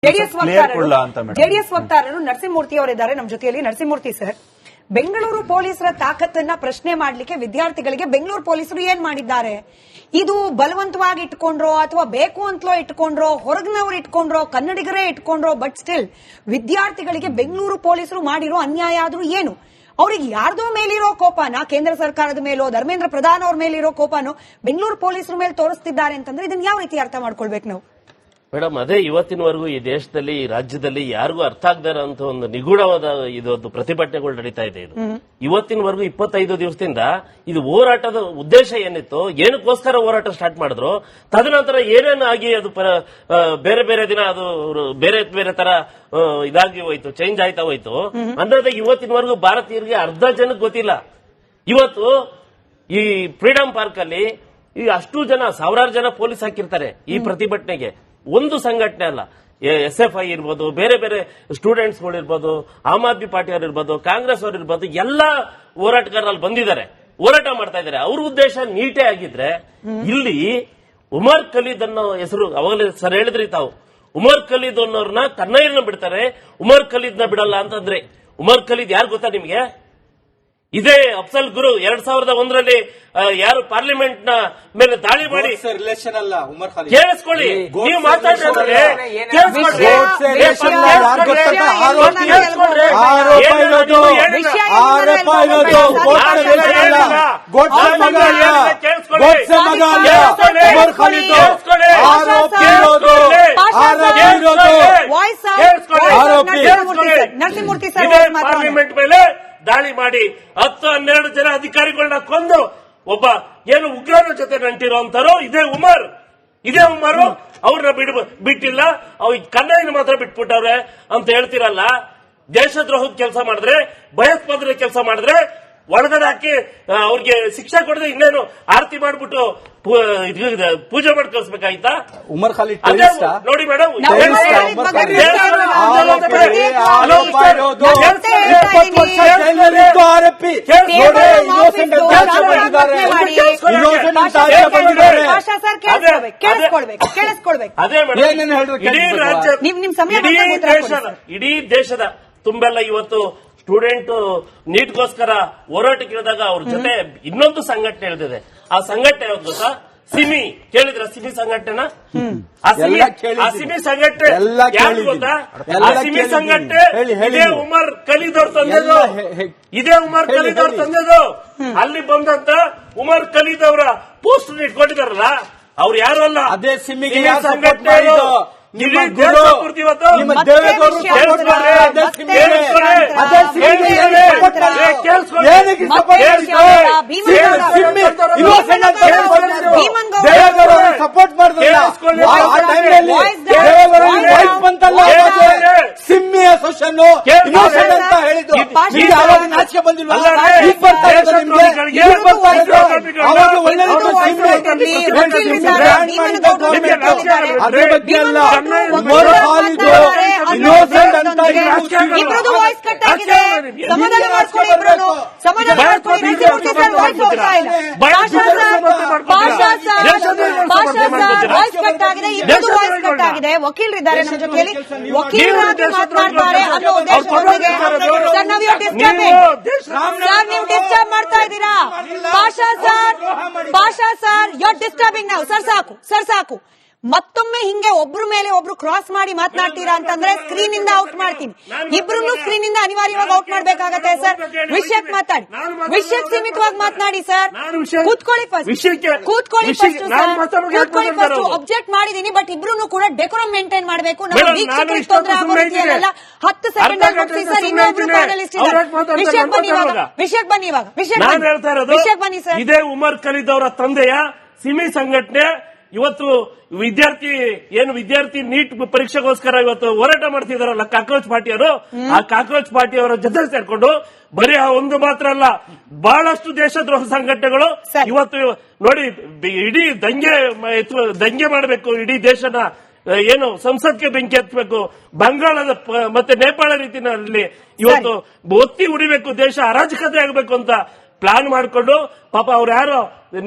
JDS ವಕ್ತಾರರು ನರಸಿಂಹಮೂರ್ತಿ ಅವರಿದ್ದಾರೆ ನಮ್ಮ ಜೊತೆಯಲ್ಲಿ. ನರಸಿಂಹಮೂರ್ತಿ ಸರ್, ಬೆಂಗಳೂರು ಪೊಲೀಸರ ತಾಕತ್ತನ್ನ ಪ್ರಶ್ನೆ ಮಾಡಲಿಕ್ಕೆ ವಿದ್ಯಾರ್ಥಿಗಳಿಗೆ ಬೆಂಗಳೂರು ಪೊಲೀಸರು ಏನ್ ಮಾಡಿದ್ದಾರೆ? ಇದು ಬಲವಂತವಾಗಿ ಇಟ್ಕೊಂಡ್ರೋ ಅಥವಾ ಬೇಕು ಅಂತಲೋ ಇಟ್ಕೊಂಡ್ರೋ, ಹೊರಗಿನವರು ಇಟ್ಕೊಂಡ್ರೋ, ಕನ್ನಡಿಗರೇ ಇಟ್ಕೊಂಡ್ರೋ, ಬಟ್ ಸ್ಟಿಲ್ ವಿದ್ಯಾರ್ಥಿಗಳಿಗೆ ಬೆಂಗಳೂರು ಪೊಲೀಸರು ಮಾಡಿರೋ ಅನ್ಯಾಯ ಆದ್ರೂ ಏನು? ಅವ್ರಿಗೆ ಯಾರ್ದೋ ಮೇಲಿರೋ ಕೋಪನ, ಕೇಂದ್ರ ಸರ್ಕಾರದ ಮೇಲೋ ಧರ್ಮೇಂದ್ರ ಪ್ರಧಾನ್ ಅವ್ರ ಮೇಲಿರೋ ಕೋಪನೋ ಬೆಂಗಳೂರು ಪೊಲೀಸರ ಮೇಲೆ ತೋರಿಸ್ತಿದ್ದಾರೆ ಅಂತಂದ್ರೆ ಇದನ್ನ ಯಾವ ರೀತಿ ಅರ್ಥ ಮಾಡ್ಕೊಳ್ಬೇಕು ನಾವು? ಮೇಡಮ್, ಅದೇ ಇವತ್ತಿನವರೆಗೂ ಈ ದೇಶದಲ್ಲಿ, ಈ ರಾಜ್ಯದಲ್ಲಿ ಯಾರಿಗೂ ಅರ್ಥ ಆಗದೇ ಇರೋಂತ ಒಂದು ನಿಗೂಢವಾದ ಇದೊಂದು ಪ್ರತಿಭಟನೆಗಳು ನಡೀತಾ ಇದೆ. ಇದು ಇವತ್ತಿನವರೆಗೂ 25 ದಿವಸದಿಂದ ಇದು ಹೋರಾಟದ ಉದ್ದೇಶ ಏನಿತ್ತು, ಏನಕ್ಕೋಸ್ಕರ ಹೋರಾಟ ಸ್ಟಾರ್ಟ್ ಮಾಡಿದ್ರು, ತದನಂತರ ಏನೇನು ಆಗಿ ಅದು ಬೇರೆ ಬೇರೆ ದಿನ ಅದು ಬೇರೆ ಬೇರೆ ತರ ಇದಾಗಿ ಹೋಯ್ತು, ಚೇಂಜ್ ಆಯ್ತಾ ಹೋಯ್ತು ಅನ್ನೋದೇ ಇವತ್ತಿನವರೆಗೂ ಭಾರತೀಯರಿಗೆ ಅರ್ಧ ಜನಕ್ಕೆ ಗೊತ್ತಿಲ್ಲ. ಇವತ್ತು ಈ ಫ್ರೀಡಂ ಪಾರ್ಕ್ ಅಲ್ಲಿ ಈ ಅಷ್ಟು ಜನ, ಸಾವಿರಾರು ಜನ ಪೊಲೀಸ್ ಹಾಕಿರ್ತಾರೆ ಈ ಪ್ರತಿಭಟನೆಗೆ. ಒಂದು ಸಂಘಟನೆ ಅಲ್ಲ, SFI ಇರ್ಬೋದು, ಬೇರೆ ಬೇರೆ ಸ್ಟೂಡೆಂಟ್ಸ್ ಗಳಿರ್ಬೋದು, ಆಮ್ ಆದ್ಮಿ ಪಾರ್ಟಿ ಅವರು ಇರ್ಬೋದು, ಕಾಂಗ್ರೆಸ್ ಅವರು ಇರ್ಬೋದು, ಎಲ್ಲ ಹೋರಾಟಗಾರರಲ್ಲಿ ಬಂದಿದ್ದಾರೆ, ಹೋರಾಟ ಮಾಡ್ತಾ ಇದ್ದಾರೆ. ಅವ್ರ ಉದ್ದೇಶ ನೀಟೇ ಆಗಿದ್ರೆ ಇಲ್ಲಿ ಉಮರ್ ಖಲೀದ್ ಅನ್ನೋ ಹೆಸರು, ಅವಾಗಲೇ ಸರ್ ಹೇಳಿದ್ರಿ ತಾವು, ಉಮರ್ ಖಲೀದ್ ಅನ್ನೋರ್ನ ಕನ್ನಯ್ಯನ ಬಿಡ್ತಾರೆ, ಉಮರ್ ಖಲೀದ್ ನ ಬಿಡಲ್ಲ ಅಂತಂದ್ರೆ. ಉಮರ್ ಖಲೀದ್ ಯಾರು ಗೊತ್ತಾ ನಿಮ್ಗೆ? ಇದೇ ಅಫ್ಸಲ್ ಗುರು 2001ರಲ್ಲಿ ಯಾರು ಪಾರ್ಲಿಮೆಂಟ್ ನ ಮೇಲೆ ದಾಳಿ ಮಾಡಿ, ರಿಲೇಷನ್ ಅಲ್ಲ ಉಮರ್ ಖಲೀದ್. ಕೇಳಿಸ್ಕೊಳ್ಳಿ, ನೀವು ಮಾತಾಡ್ತಾರೆ ಪಾರ್ಲಿಮೆಂಟ್ ಮೇಲೆ ದಾಳಿ ಮಾಡಿ 10-12 ಜನ ಅಧಿಕಾರಿಗಳನ್ನ ಕೊಂದು ಒಬ್ಬ ಏನು ಉಗ್ರನ ಜೊತೆ ನಂಟಿರೋಂತಾರೋ ಇದೇ ಉಮರ್ ಅವ್ರನ್ನ ಬಿಟ್ಟಿಲ್ಲ, ಅವ್ರ ಕನ್ನಯ್ಯನ ಮಾತ್ರ ಬಿಟ್ಬಿಟ್ಟವ್ರೆ ಅಂತ ಹೇಳ್ತಿರಲ್ಲ. ದೇಶದ್ರೋಹದ ಕೆಲಸ ಮಾಡಿದ್ರೆ, ಭಯೋತ್ಪಾದನೆ ಕೆಲಸ ಮಾಡಿದ್ರೆ ಒಳಗಡೆ ಹಾಕಿ ಅವ್ರಿಗೆ ಶಿಕ್ಷೆ ಕೊಡದೆ ಇನ್ನೇನು ಆರತಿ ಮಾಡ್ಬಿಟ್ಟು ಪೂಜೆ ಮಾಡಿ ಕಳಿಸ್ಬೇಕಾಯ್ತಾ? ಉಮರ್ ಖಲೀದ್ ನೋಡಿ ಮೇಡಮ್, ಆರೋಪಿ ಇಡೀ ದೇಶದ ತುಂಬೆಲ್ಲ ಇವತ್ತು ಸ್ಟೂಡೆಂಟ್ ನೀಟ್ಗೋಸ್ಕರ ಹೋರಾಟಕ್ಕೆ ಇಳಿದಾಗ ಅವ್ರ ಜೊತೆ ಇನ್ನೊಂದು ಸಂಘಟನೆ ಇಳಿದಿದೆ. ಆ ಸಂಘಟನೆ ಯಾವ್ದು ಗೊತ್ತಾ? ಸಿಮಿ. ಕೇಳಿದ್ರ ಸಿಮಿ ಸಂಘಟನೆನ? ಆ ಸಿಮಿ ಸಂಘಟನೆ ಯಾರು ಗೊತ್ತಾ? ಆ ಸಿಮಿ ಸಂಘಟನೆ ಇದೇ ಉಮರ್ ಖಲೀದ್ ಅವ್ರ ತಂದೆದು, ಅಲ್ಲಿ ಬಂದಂತ ಉಮರ್ ಖಲೀದ್ ಅವರ ಪೋಸ್ಟರ್ ಇಟ್ಕೊಂಡಿದಾರಲ್ಲ, ಅವ್ರು ಯಾರು ಅಲ್ಲ, ಅದೇ ಸಿಮಿಗೆ ಸಂಘಟನೆ. ಸಪೋರ್ಟ್ ಮಾಡಿದ್ರಲ್ಲ ಸಿಮ್ಮಿ ಅಸೋಸಿಯೇಷನ್ ಇನ್ನೋಸೆಂಟ್ ಅಂತ ಹೇಳಿದ್ದು ನಾಚಿಕೆ ಬಂದಿಲ್ಲ. ಅದ್ರ ಬಗ್ಗೆ ಅಲ್ಲ, ಇನ್ನೋಸೆಂಟ್ ಅಂತ ಇಬ್ರದ್ದು ವಾಯ್ಸ್ ಕಟ್ ಆಗಿದೆ. ಸಮಾಧಾನ ಮಾಡ್ಕೊಳ್ಳಿ, ಇಬ್ರದ್ದು ಸಮಾಧಾನ ಮಾಡ್ಕೊಳ್ಳಿ. ವಾಯ್ಸ್ ಕಟ್ ಆಗಿದೆ, ಇಬ್ರದ್ದು ವಾಯ್ಸ್ ಕಟ್ ಆಗಿದೆ. ವಕೀಲರಿದ್ದಾರೆ ನಮ್ಮ ಜೊತೆಯಲ್ಲಿ, ವಕೀಲರಾಗಿ ಮಾತನಾಡ್ತಾರೆ ಅನ್ನೋ ಉದ್ದೇಶದೊಂದಿಗೆ ಸರ್ ನೀವು ಡಿಸ್ಟರ್ಬ್ ಮಾಡ್ತಾ ಇದ್ದೀರಾ. Pasha sir you are disturbing ನಾವು. ಸರ್ ಸಾಕು. ಮತ್ತೊಮ್ಮೆ ಹಿಂಗೆ ಒಬ್ರು ಮೇಲೆ ಒಬ್ರು ಕ್ರಾಸ್ ಮಾಡಿ ಮಾತನಾಡ್ತೀರಾ ಅಂತಂದ್ರೆ ಸ್ಕ್ರೀನ್ ಇಂದ ಔಟ್ ಮಾಡ್ತೀನಿ. ಇಬ್ರು ಸ್ಕ್ರೀನ್ ಇಂದ ಅನಿವಾರ್ಯವಾಗಿ ಔಟ್ ಮಾಡ್ಬೇಕಾಗತ್ತೆ. ಸರ್ ವಿಷಯಕ್ಕೆ ಮಾತಾಡಿ, ವಿಷಯಕ್ಕೆ ಸೀಮಿತವಾಗಿ ಮಾತನಾಡಿ. ಸರ್ ಕೂತ್ಕೊಳ್ಳಿ ಫಸ್ಟ್. ಅಬ್ಜೆಕ್ಟ್ ಮಾಡಿದೀನಿ, ಬಟ್ ಇಬ್ರು ಕೂಡ ಡೆಕೋರಮ್ ಮೇಂಟೈನ್ ಮಾಡಬೇಕು. ನಮ್ಮ ವೀಕ್ಷಕರಿಗೆ ತೊಂದರೆ ಆಗೋ ರೀತಿಯಲ್ಲ. 10 ಸೆಕೆಂಡ್ ಕೊಡ್ತೀವಿ ಸರ್. ಇನ್ನೊಬ್ರು ಪ್ಯಾನಲಿಸ್ಟ್ ಇದ್ದಾರೆ. ವಿಷಯಕ್ಕೆ ಬನ್ನಿ ಸರ್. ಇದೇ ಉಮರ್ ಖಲೀದ್ ಅವರ ತಂದೆಯ ಸಿಮಿ ಸಂಘಟನೆ ಇವತ್ತು ವಿದ್ಯಾರ್ಥಿ ನೀಟ್ ಪರೀಕ್ಷೆಗೋಸ್ಕರ ಇವತ್ತು ಹೋರಾಟ ಮಾಡ್ತಿದಾರಲ್ಲ ಕಾಕ್ರೋಚ್ ಪಾರ್ಟಿಯವರು, ಆ ಕಾಕ್ರೋಚ್ ಪಾರ್ಟಿಯವರ ಜೊತೆ ಸೇರ್ಕೊಂಡು ಬರೀ ಒಂದು ಮಾತ್ರ ಅಲ್ಲ, ಬಹಳಷ್ಟು ದೇಶದ್ರೋಹ ಸಂಘಟನೆಗಳು ಇವತ್ತು ನೋಡಿ ಇಡೀ ದಂಗೆ ಮಾಡಬೇಕು, ಇಡೀ ದೇಶನ ಏನು ಸಂಸತ್ಗೆ ಬೆಂಕಿ ಹಚ್ಚಬೇಕು, ಬಂಗಾಳದ ಮತ್ತೆ ನೇಪಾಳ ರೀತಿಯಲ್ಲಿ ಇವತ್ತು ಒತ್ತಿ ಉಡಿಬೇಕು, ದೇಶ ಅರಾಜಕತೆ ಆಗಬೇಕು ಅಂತ ಪ್ಲಾನ್ ಮಾಡಿಕೊಂಡು ಪಾಪ ಅವ್ರು ಯಾರೋ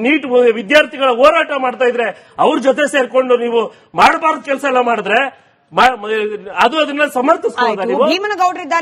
ನೀಟ್ ವಿದ್ಯಾರ್ಥಿಗಳ ಹೋರಾಟ ಮಾಡ್ತಾ ಇದ್ರೆ ಅವ್ರ ಜೊತೆ ಸೇರ್ಕೊಂಡು ನೀವು ಮಾಡಬಾರ್ದು ಕೆಲಸ ಎಲ್ಲ ಮಾಡಿದ್ರೆ ಅದು ಅದನ್ನ ಸಮರ್ಥಿಸಬಹುದಾ ಆಯ್ತು ನೀವು? ಭೀಮನಗೌಡರಿದ್ದಾರೆ